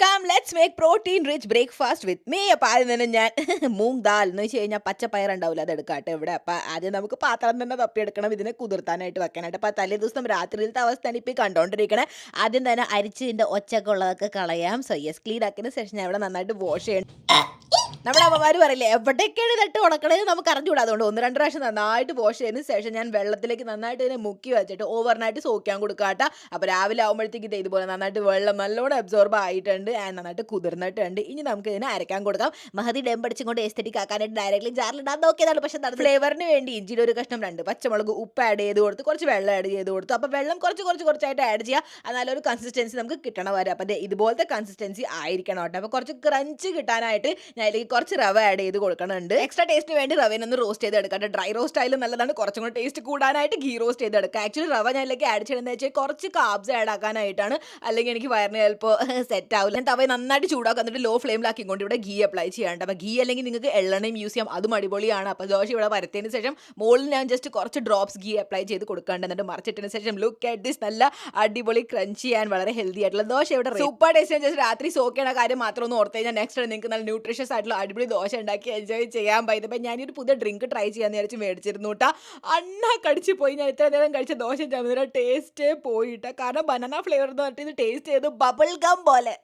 Come let's make protein rich breakfast with me. Appam ആദ്യം തന്നെ ഞാൻ മൂങ് ദാൽ എന്ന് വെച്ച് കഴിഞ്ഞാൽ പച്ചപ്പയർ ഉണ്ടാവില്ല, അത് എടുക്കാട്ടെ ഇവിടെ. അപ്പം ആദ്യം നമുക്ക് പാത്രം തന്നെ തപ്പിയെടുക്കണം ഇതിനെ കുതിർത്താനായിട്ട് വെക്കാനായിട്ട്. അപ്പം തലേ ദിവസം രാത്രിയിലത്തെ അവസ്ഥയാണ് ഇപ്പോൾ കണ്ടുകൊണ്ടിരിക്കണേ. ആദ്യം തന്നെ അരിച്ചതിൻ്റെ ഒച്ചയൊക്കെ ഉള്ളതൊക്കെ കളയാം. സോ യെസ്, ക്ലീൻ ആക്കിയതിന് ശേഷം ഞാൻ ഇവിടെ നന്നായിട്ട് വാഷ് ചെയ്യണം. നമ്മുടെ അമ്മമാർ പറയില്ലേ, എവിടേക്കാണ് തട്ട് ഉണക്കണത് നമുക്ക് അറിഞ്ഞുകൂടാ. അതുകൊണ്ട് 1-2 പ്രാവശ്യം നന്നായിട്ട് വാഷ് ചെയ്തതിന് ശേഷം ഞാൻ വെള്ളത്തിലേക്ക് നന്നായിട്ട് ഇതിനെ മുക്കി വെച്ചിട്ട് ഓവർനൈറ്റ് സോക്കാൻ കൊടുക്കാട്ട. അപ്പോൾ രാവിലെ ആകുമ്പോഴത്തേക്ക് ഇതുപോലെ നന്നായിട്ട് വെള്ളം നല്ലോണം അബ്സോർബ് ആയിട്ടുണ്ട് ആൻഡ് നന്നായിട്ട് കുതിർന്നിട്ടുണ്ട്. ഇനി നമുക്ക് ഇതിനെ അരയ്ക്കാൻ കൊടുക്കാം. മഹതി ഡെം പഠിച്ചുകൊണ്ട് എസ്തെറ്റിക് ആക്കാനായിട്ട് ഡയറക്റ്റ്ലി ജാറിലിടാൻ നോക്കിയതാണ്. പക്ഷേ ഫ്ലേവറിന് വേണ്ടി ഇഞ്ചിയുടെ ഒരു കഷ്ണം 2 പച്ചമുളക് ഉപ്പ് ആഡ് ചെയ്ത് കൊടുത്ത് കുറച്ച് വെള്ളം ആഡ് ചെയ്ത് കൊടുത്തു. അപ്പോൾ വെള്ളം കുറച്ചായിട്ട് ആഡ് ചെയ്യുക. എന്നാലൊരു കൺസിസ്റ്റൻസി നമുക്ക് കിട്ടണ വരെ. അപ്പോൾ ഇതുപോലത്തെ കൺസിസ്റ്റൻസി ആയിരിക്കണം കേട്ടോ. അപ്പോൾ കുറച്ച് ക്രഞ്ച് കിട്ടാനായിട്ട് ഞാൻ ഇതിലേക്ക് കുറച്ച് റവ ആഡ് ചെയ്ത് കൊടുക്കുന്നുണ്ട്. എക്സ്ട്രാ ടേസ്റ്റിന് വേണ്ടി റവേനൊന്ന് റോസ്റ്റ് ചെയ്തെടുക്കാം. ഡ്രൈ റോസ്റ്റ് ആയാലും നല്ലതാണ്. കുറച്ചും കൂടെ ടേസ്റ്റ് കൂടാനായിട്ട് ഗീ റോസ്റ്റ് ചെയ്തെടുക്കുക. ആക്ച്വലി റവ ഞാൻ ഇതിലേക്ക് ആഡ് ചെയ്യണമെന്ന് വെച്ചാൽ കുറച്ച് കാബ്സ് ആഡ് ആക്കാനായിട്ടാണ്. അല്ലെങ്കിൽ എനിക്ക് വയറിന് ചിലപ്പോൾ സെറ്റ് ആവില്ല. ഞാൻ തവ നന്നായിട്ട് ചൂടാക്കുക, എന്നിട്ട് ലോ ഫ്ലെയിമിലാക്കിക്കൊണ്ട് ഇവിടെ ഗീ അപ്ലൈ ചെയ്യാണ്ട്. അപ്പോൾ ഗീ അല്ലെങ്കിൽ നിങ്ങൾക്ക് എള്ളെണ്ണയും യൂസ് ചെയ്യാം, അതും അടിപൊളിയാണ്. അപ്പോൾ ദോശ ഇവിടെ പരത്തിയതിന് ശേഷം മുകളിൽ ഞാൻ ജസ്റ്റ് കുറച്ച് ഡ്രോപ്സ് ഗീ അപ്ലൈ ചെയ്ത് കൊടുക്കാണ്ട് എന്നിട്ട് മറിച്ചിട്ടതിന് ശേഷം ലുക്ക് അറ്റ് ദിസ് നല്ല അടിപൊളി ക്രഞ്ചി ചെയ്യാൻ വളരെ ഹെൽത്തി ആയിട്ടുള്ള ദോശ ഇവിടെ സൂപ്പർ ടേസ്റ്റ്. ജസ്റ്റ് രാത്രി സോക്ക് ചെയ്യണ കാര്യം മാത്രം ഒന്ന് ഓർത്ത് കഴിഞ്ഞാൽ നെക്സ്റ്റ് നിങ്ങൾക്ക് നല്ല ന്യൂട്രീഷ്യസ് ആയിട്ടുള്ള അടിപൊളി ദോശ ഉണ്ടാക്കി എൻജോയ് ചെയ്യാൻ പറ്റും. ഞാനൊരു പുതിയ ഡ്രിങ്ക് ട്രൈ ചെയ്യാന്ന് വിചാരിച്ച് മേടിച്ചിരുന്നു കേട്ടാ. അണ്ണ കടിച്ച് പോയി. ഞാൻ ഇത്ര നേരം കഴിച്ച ദോശ ചമ്മതിയുടെ ടേസ്റ്റേ പോയിട്ട. കാരണം ബനാന ഫ്ലേവർ എന്ന് പറഞ്ഞിട്ട് ഇത് ടേസ്റ്റ് ചെയ്ത് ബബിൾ ഗം പോലെ.